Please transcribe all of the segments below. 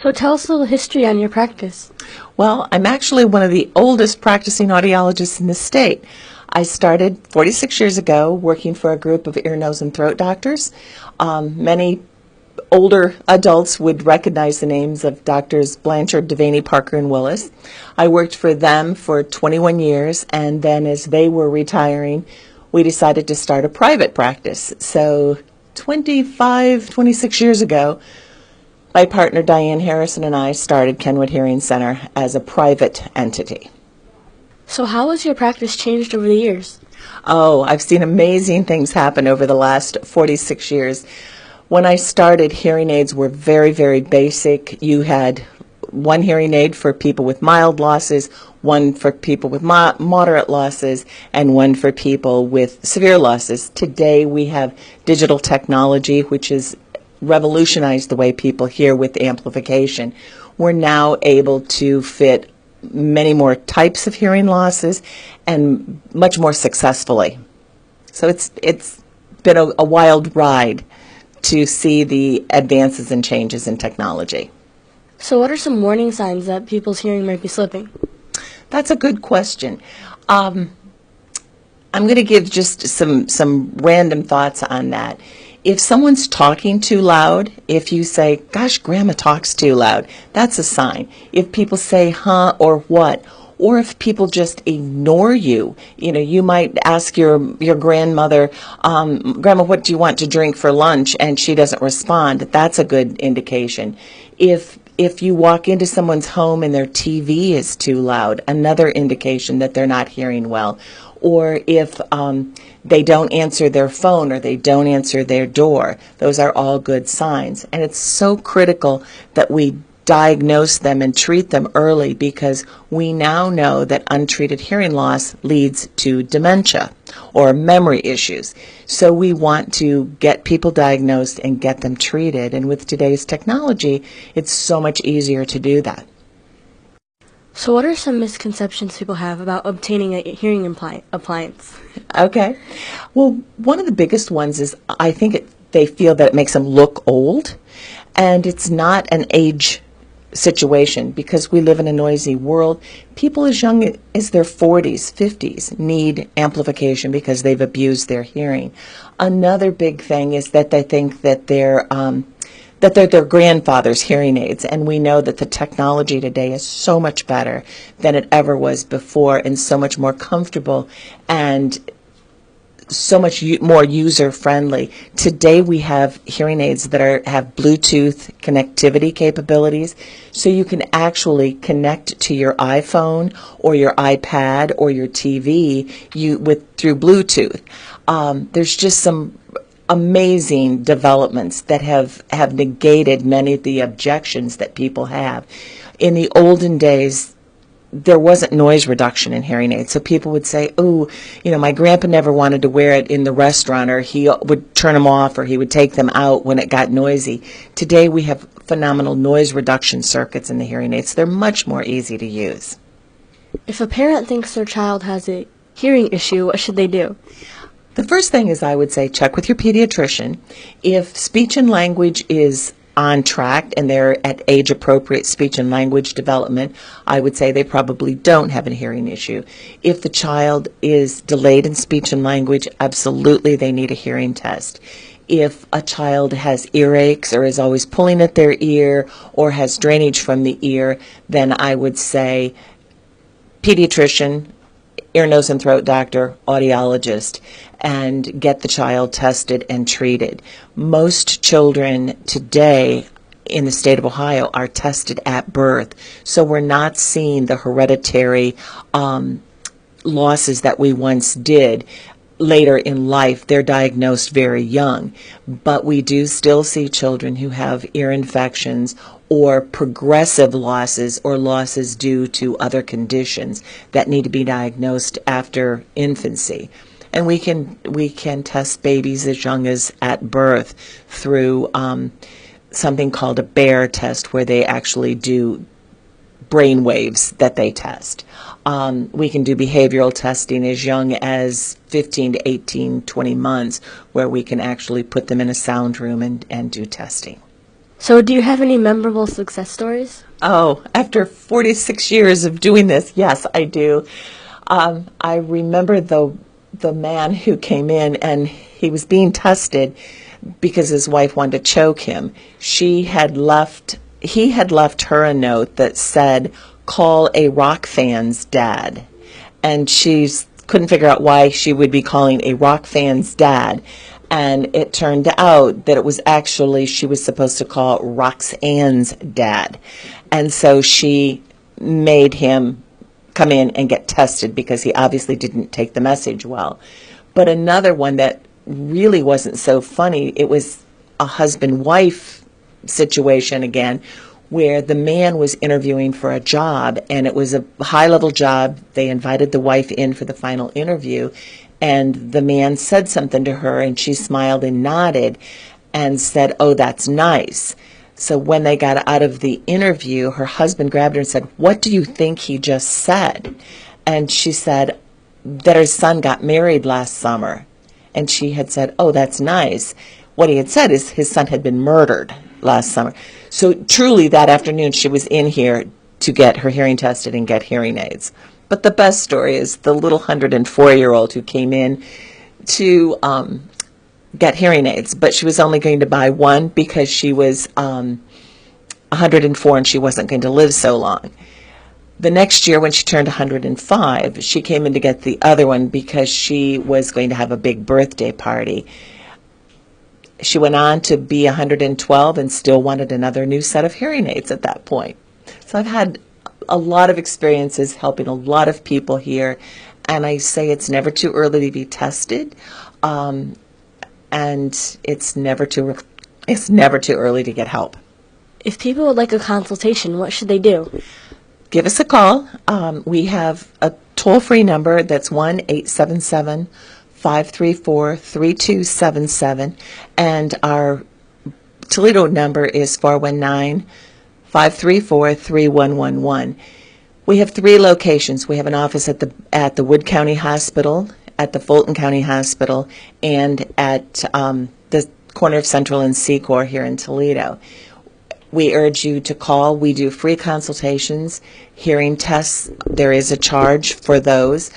So tell us a little history on your practice. Well, I'm actually one of the oldest practicing audiologists in the state. I started 46 years ago working for a group of ear, nose, and throat doctors. Many older adults would recognize the names of Doctors Blanchard, Devaney, Parker, and Willis. I worked for them for 21 years, and then as they were retiring, we decided to start a private practice. So 26 years ago, my partner Diane Harrison and I started Kenwood Hearing Center as a private entity. So how has your practice changed over the years? Oh, I've seen amazing things happen over the last 46 years. When I started, hearing aids were very, very basic. You had one hearing aid for people with mild losses, one for people with moderate losses, and one for people with severe losses. Today we have digital technology, which has revolutionized the way people hear with amplification. We're now able to fit many more types of hearing losses and much more successfully. So it's been a wild ride to see the advances and changes in technology. So what are some warning signs that people's hearing might be slipping? That's a good question. I'm going to give just some random thoughts on that. If someone's talking too loud, if you say, gosh, Grandma talks too loud, that's a sign. If people say, huh, or what, or if people just ignore you, you might ask your grandmother, Grandma, what do you want to drink for lunch? And she doesn't respond. That's a good indication. If you walk into someone's home and their TV is too loud, another indication that they're not hearing well. Or if they don't answer their phone or they don't answer their door, those are all good signs. And it's so critical that we diagnose them and treat them early, because we now know that untreated hearing loss leads to dementia or memory issues. So we want to get people diagnosed and get them treated. And with today's technology, it's so much easier to do that. So what are some misconceptions people have about obtaining a hearing appliance? Okay. Well, one of the biggest ones is I think they feel that it makes them look old, and it's not an age situation, because we live in a noisy world. People as young as their 40s, 50s need amplification because they've abused their hearing. Another big thing is that they think that they're their grandfather's hearing aids, and we know that the technology today is so much better than it ever was before, and so much more comfortable and so much more user-friendly. Today we have hearing aids that have Bluetooth connectivity capabilities, so you can actually connect to your iPhone or your iPad or your TV through Bluetooth. There's just some amazing developments that have negated many of the objections that people have. In the olden days, there wasn't noise reduction in hearing aids, so people would say, oh, my grandpa never wanted to wear it in the restaurant, or he would turn them off, or he would take them out when it got noisy. Today we have phenomenal noise reduction circuits in the hearing aids. They're much more easy to use. If a parent thinks their child has a hearing issue, what should they do? The first thing is, I would say, check with your pediatrician. If speech and language is on track and they're at age-appropriate speech and language development, I would say they probably don't have a hearing issue. If the child is delayed in speech and language, absolutely they need a hearing test. If a child has earaches or is always pulling at their ear or has drainage from the ear, then I would say pediatrician, ear, nose, and throat doctor, audiologist, and get the child tested and treated. Most children today in the state of Ohio are tested at birth, so we're not seeing the hereditary losses that we once did. Later in life, they're diagnosed very young, but we do still see children who have ear infections or progressive losses or losses due to other conditions that need to be diagnosed after infancy. And we can test babies as young as at birth through something called a BEAR test, where they actually do brain waves that they test. We can do behavioral testing as young as 15 to 18, 20 months, where we can actually put them in a sound room and do testing. So do you have any memorable success stories? Oh, after 46 years of doing this, yes, I do. I remember the man who came in and he was being tested because his wife wanted to choke him. He had left her a note that said, "Call a rock fan's dad." And she couldn't figure out why she would be calling a rock fan's dad. And it turned out that it was actually, she was supposed to call Roxanne's dad. And so she made him come in and get tested because he obviously didn't take the message well. But another one that really wasn't so funny, it was a husband-wife situation again, where the man was interviewing for a job, and it was a high-level job. They invited the wife in for the final interview, and the man said something to her, and she smiled and nodded and said, "Oh, that's nice." So when they got out of the interview, her husband grabbed her and said, "What do you think he just said?" And she said that her son got married last summer. And she had said, "Oh, that's nice." What he had said is his son had been murdered last summer. So truly that afternoon she was in here to get her hearing tested and get hearing aids. But the best story is the little 104-year-old who came in to get hearing aids, but she was only going to buy one because she was 104 and she wasn't going to live so long. The next year when she turned 105, she came in to get the other one because she was going to have a big birthday party. She went on to be 112 and still wanted another new set of hearing aids at that point. So I've had a lot of experiences helping a lot of people here, and I say it's never too early to be tested, and it's never too early to get help. If people would like a consultation, what should they do? Give us a call. We have a toll-free number that's 1-877-534-3277, and our Toledo number is 419-534-3111. We have 3 locations. We have an office at the Wood County Hospital, at the Fulton County Hospital, and at the corner of Central and Secor here in Toledo. We urge you to call. We do free consultations, hearing tests. There is a charge for those,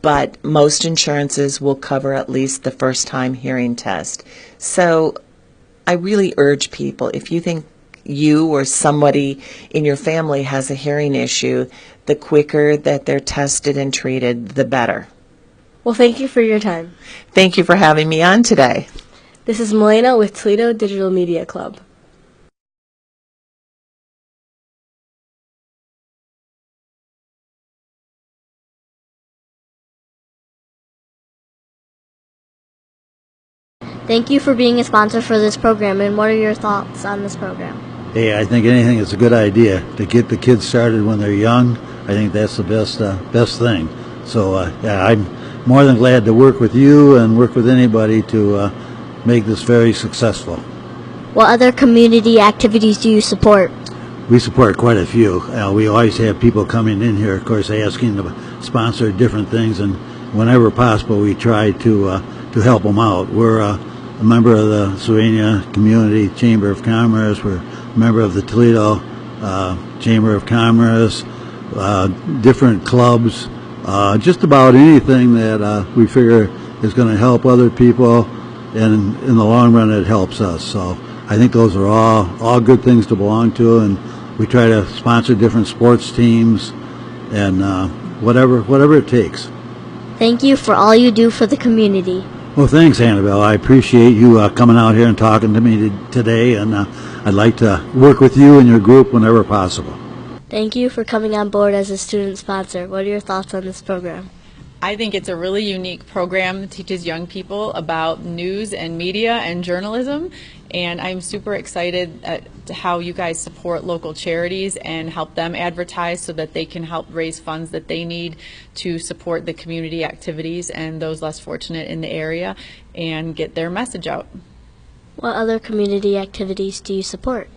but most insurances will cover at least the first-time hearing test. So I really urge people, if you think you or somebody in your family has a hearing issue, the quicker that they're tested and treated, the better. Well, thank you for your time. Thank you for having me on today. This is Milena with Toledo Digital Media Club. Thank you for being a sponsor for this program, and what are your thoughts on this program? Hey, I think anything is a good idea to get the kids started when they're young. I think that's the best thing. So yeah, I'm more than glad to work with you and work with anybody to make this very successful. What other community activities do you support? We support quite a few. We always have people coming in here, of course, asking to sponsor different things, and whenever possible, we try to help them out. We're a member of the Sylvania Community Chamber of Commerce. We're a member of the Toledo Chamber of Commerce, different clubs, just about anything that we figure is going to help other people, and in the long run it helps us. So I think those are all good things to belong to, and we try to sponsor different sports teams and whatever it takes. Thank you for all you do for the community. Well, thanks, Annabelle. I appreciate you coming out here and talking to me today, and I'd like to work with you and your group whenever possible. Thank you for coming on board as a student sponsor. What are your thoughts on this program? I think it's a really unique program that teaches young people about news and media and journalism, and I'm super excited at how you guys support local charities and help them advertise so that they can help raise funds that they need to support the community activities and those less fortunate in the area and get their message out. What other community activities do you support?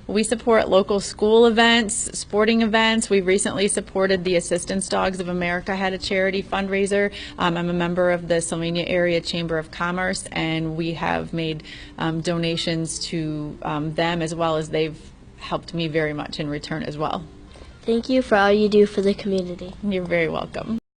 We support local school events, sporting events. We recently supported the Assistance Dogs of America had a charity fundraiser. I'm a member of the Sylvania Area Chamber of Commerce, and we have made donations to them, as well as they've helped me very much in return as well. Thank you for all you do for the community. You're very welcome.